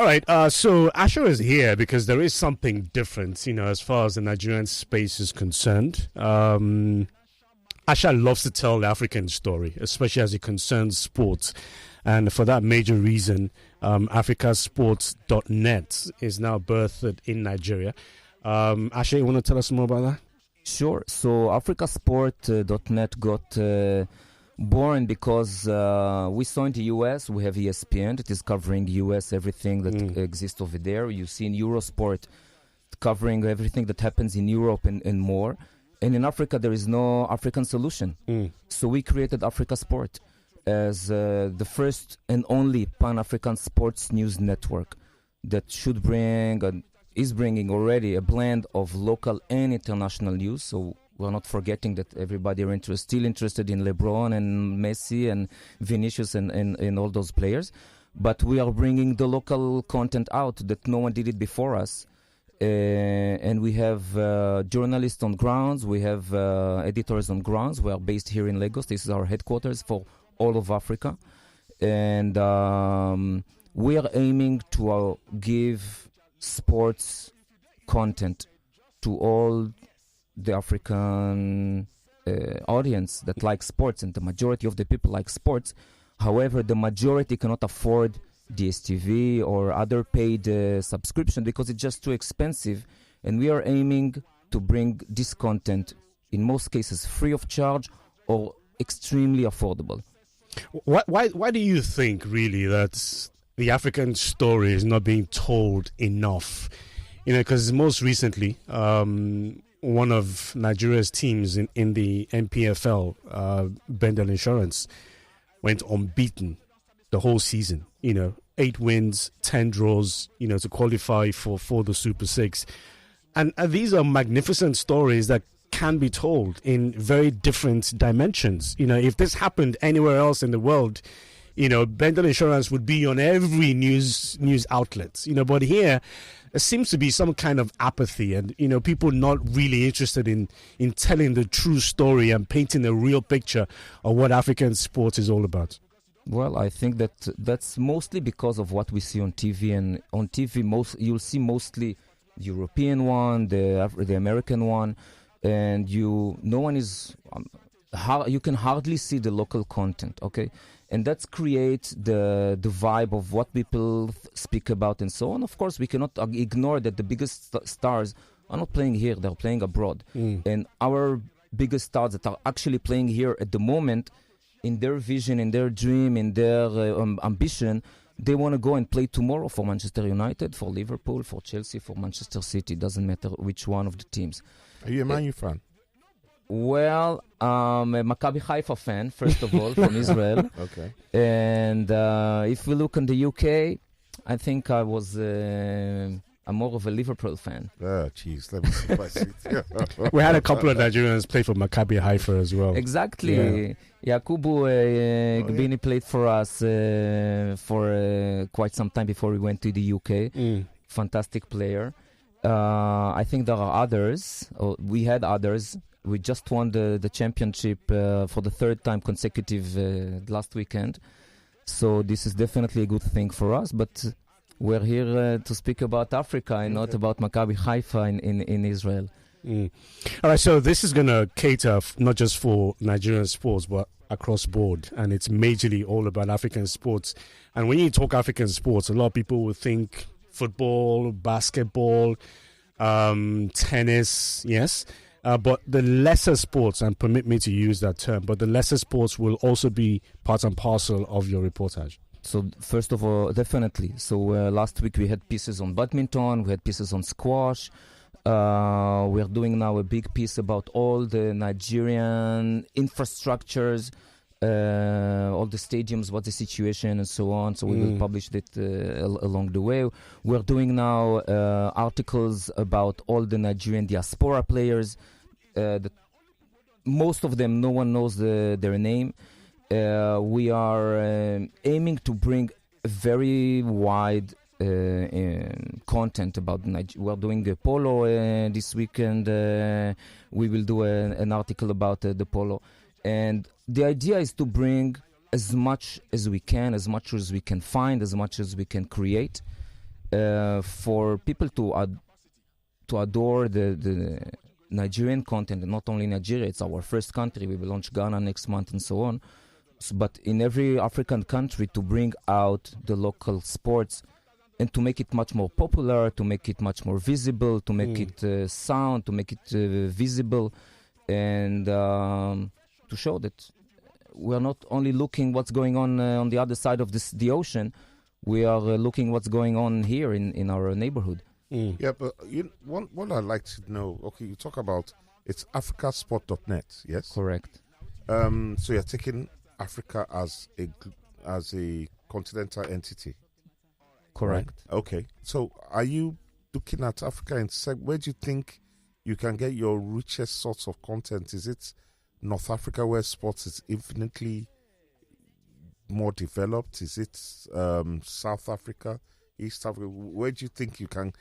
All right, so Asher is here because there is something different, as far as the Nigerian space is concerned. Asher loves to tell the African story, especially as it concerns sports. And for that major reason, africasports.net is now birthed in Nigeria. Asher, you want to tell us more about that? Sure. So africasport.net got born because we saw in the US, we have ESPN that is covering US, everything that exists over there. You see in Eurosport covering everything that happens in Europe and more. And in Africa, there is no African solution. So we created Africa Sport as the first and only Pan-African sports news network that should bring and is bringing already a blend of local and international news. So we're not forgetting that everybody are still interested in LeBron and Messi and Vinicius and all those players. But we are bringing the local content out that no one did it before us. And we have journalists on grounds. We have editors on grounds. We are based here in Lagos. This is our headquarters for all of Africa. And we are aiming to give sports content to all the African audience that likes sports, and the majority of the people like sports. However, the majority cannot afford DSTV or other paid subscription because it's just too expensive, and we are aiming to bring this content in most cases free of charge or extremely affordable. Why do you think really that the African story is not being told enough? Because most recently, one of Nigeria's teams in the NPFL, Bendel Insurance, went unbeaten the whole season. 8 wins, 10 draws, to qualify for the Super Six. And these are magnificent stories that can be told in very different dimensions. If this happened anywhere else in the world, Bendel Insurance would be on every news outlet. But here, there seems to be some kind of apathy and, people not really interested in telling the true story and painting a real picture of what African sports is all about. Well, I think that's mostly because of what we see on TV. And on TV, you'll see mostly the European one, the American one, and you can hardly see the local content, okay? And that creates the vibe of what people speak about and so on. Of course, we cannot ignore that the biggest stars are not playing here, they're playing abroad. And our biggest stars that are actually playing here at the moment, in their vision, in their dream, in their ambition, they want to go and play tomorrow for Manchester United, for Liverpool, for Chelsea, for Manchester City. Doesn't matter which one of the teams. Are you a Man U fan? Well, I'm a Maccabi Haifa fan, first of all, from Israel. Okay. And if we look in the UK, I think I'm more of a Liverpool fan. Oh, jeez. Let me see if I see it. We had a couple of Nigerians play for Maccabi Haifa as well. Exactly. Yakubu Gbini played for us for quite some time before we went to the UK. Fantastic player. I think there are others. We had others. We just won the championship for the third time consecutive last weekend. So this is definitely a good thing for us. But we're here to speak about Africa and not about Maccabi Haifa in Israel. All right, so this is going to cater not just for Nigerian sports, but across board. And it's majorly all about African sports. And when you talk African sports, a lot of people will think football, basketball, tennis, yes. But the lesser sports, and permit me to use that term, but the lesser sports will also be part and parcel of your reportage. So first of all, definitely. So last week we had pieces on badminton, we had pieces on squash. We're doing now a big piece about all the Nigerian infrastructures, all the stadiums, what the situation and so on. So we will publish it along the way. We're doing now articles about all the Nigerian diaspora players. Most of them, no one knows their name. We are aiming to bring a very wide content about Nigeria. We're doing a polo this weekend. We will do an article about the polo. And the idea is to bring as much as we can, as much as we can find, as much as we can create. for people to adore the Nigerian content, and not only Nigeria, it's our first country. We will launch Ghana next month and so on. But in every African country, to bring out the local sports and to make it much more popular, to make it much more visible, to make it sound, to make it visible, and to show that we are not only looking what's going on the other side of the ocean, we are looking what's going on here in our neighborhood. Yeah, but what I'd like to know, okay, you talk about it's africasport.net, yes? Correct. So you're taking Africa as a continental entity. Correct. Right? Okay. So are you looking at Africa and where do you think you can get your richest sorts of content? Is it North Africa where sports is infinitely more developed? Is it South Africa, East Africa? Where do you think you can?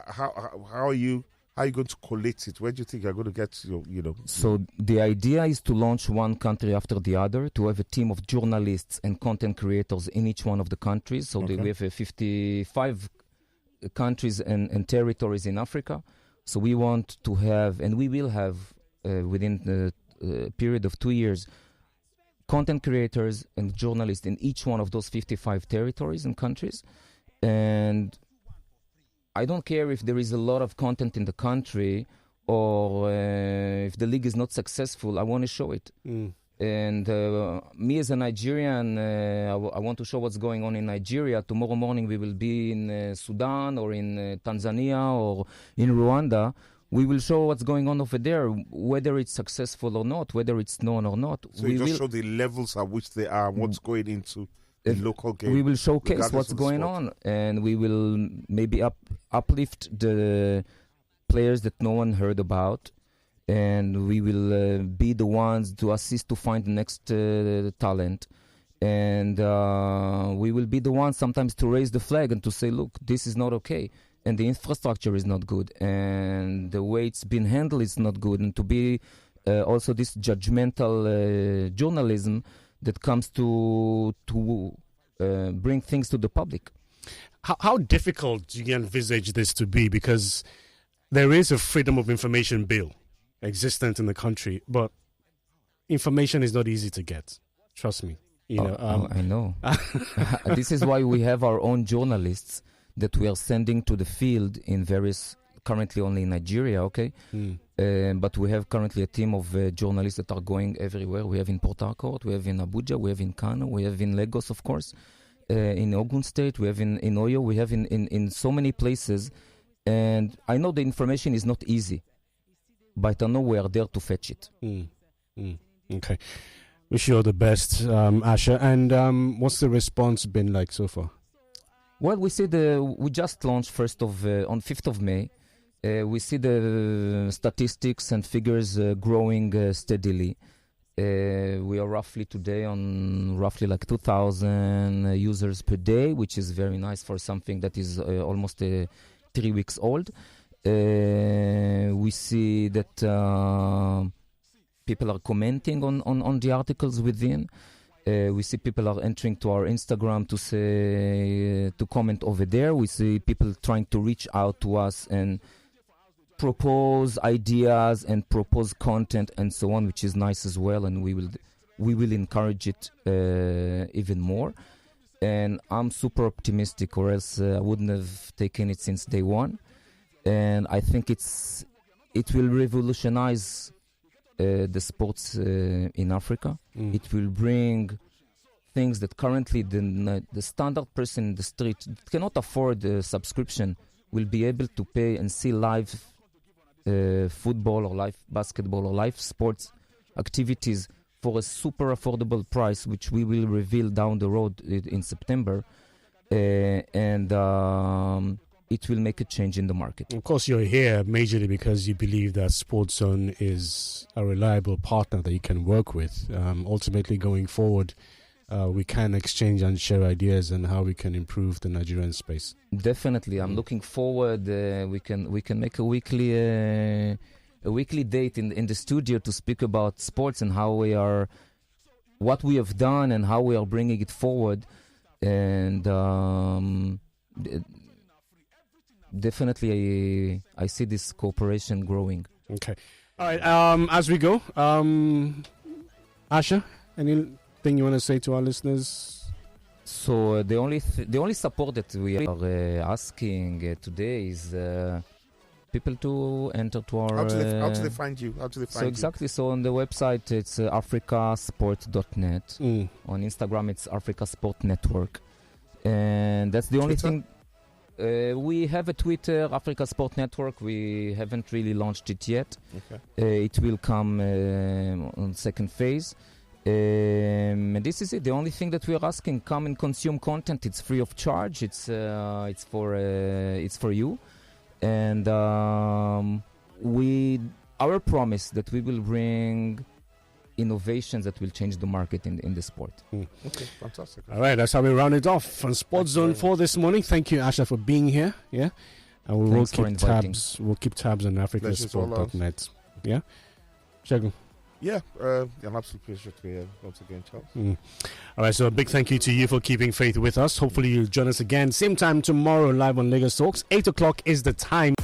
How are you going to collate it? Where do you think you're going to get your? So the idea is to launch one country after the other, to have a team of journalists and content creators in each one of the countries. So we have 55 countries and territories in Africa. So we want to have, and we will have within the period of 2 years, content creators and journalists in each one of those 55 territories and countries. And I don't care if there is a lot of content in the country or if the league is not successful. I want to show it. And me as a Nigerian, I want to show what's going on in Nigeria. Tomorrow morning we will be in Sudan or in Tanzania or in Rwanda. We will show what's going on over there, whether it's successful or not, whether it's known or not. So you just show the levels at which they are, what's going into the local game. We will showcase what's going on, and we will maybe uplift the players that no one heard about, and we will be the ones to assist to find the next talent. And we will be the ones sometimes to raise the flag and to say, look, this is not okay. And the infrastructure is not good, and the way it's been handled is not good, and to be also this judgmental journalism that comes to bring things to the public. How difficult do you envisage this to be? Because there is a freedom of information bill existent in the country, but information is not easy to get. Trust me. I know. This is why we have our own journalists that we are sending to the field in various, currently only in Nigeria, okay? But we have currently a team of journalists that are going everywhere. We have in Port Harcourt, we have in Abuja, we have in Kano, we have in Lagos, of course, in Ogun State, we have in Oyo, we have in so many places. And I know the information is not easy, but I know we are there to fetch it. Okay. Wish you all the best, Asha. And what's the response been like so far? Well, we see we just launched on 5th of May. We see the statistics and figures growing steadily. We are roughly today on roughly like 2,000 users per day, which is very nice for something that is almost 3 weeks old. We see that people are commenting on the articles within. We see people are entering to our Instagram to comment over there. We see people trying to reach out to us and propose ideas and propose content and so on, which is nice as well. And we will encourage it even more. And I'm super optimistic, or else I wouldn't have taken it since day one. And I think it will revolutionize the sports in Africa. It will bring things that currently the standard person in the street that cannot afford a subscription will be able to pay and see live football or live basketball or live sports activities for a super affordable price, which we will reveal down the road in September. And it will make a change in the market. Of course, you're here majorly because you believe that Sports Zone is a reliable partner that you can work with. Ultimately, going forward, we can exchange and share ideas on how we can improve the Nigerian space. Definitely, I'm looking forward. We can make a weekly date in the studio to speak about sports and what we have done and how we are bringing it forward. And definitely I see this cooperation growing. Okay. All right. As we go, Asha, anything you want to say to our listeners? So the only support that we are asking today is people to enter to our. How do they find you? How do they find you? Exactly. So on the website it's africasport.net. On Instagram it's Africa Sport Network, and that's the only thing. We have a Twitter, Africa Sport Network. We haven't really launched it yet. Okay. It will come on second phase. And this is it. The only thing that we are asking: come and consume content. It's free of charge. It's for you, and our promise that we will bring innovations that will change the market in the sport. Okay, fantastic. All right, that's how we round it off on Sports Zone 4 this morning. Thank you, Asha, for being here. Yeah, and we will keep tabs. We'll keep tabs on africasport.net. Yeah, Shagun. Yeah, an absolute pleasure to be here once again, Charles. All right, so a big thank you to you for keeping faith with us. Hopefully you'll join us again, same time tomorrow, live on Lagos Talks. 8 o'clock is the time.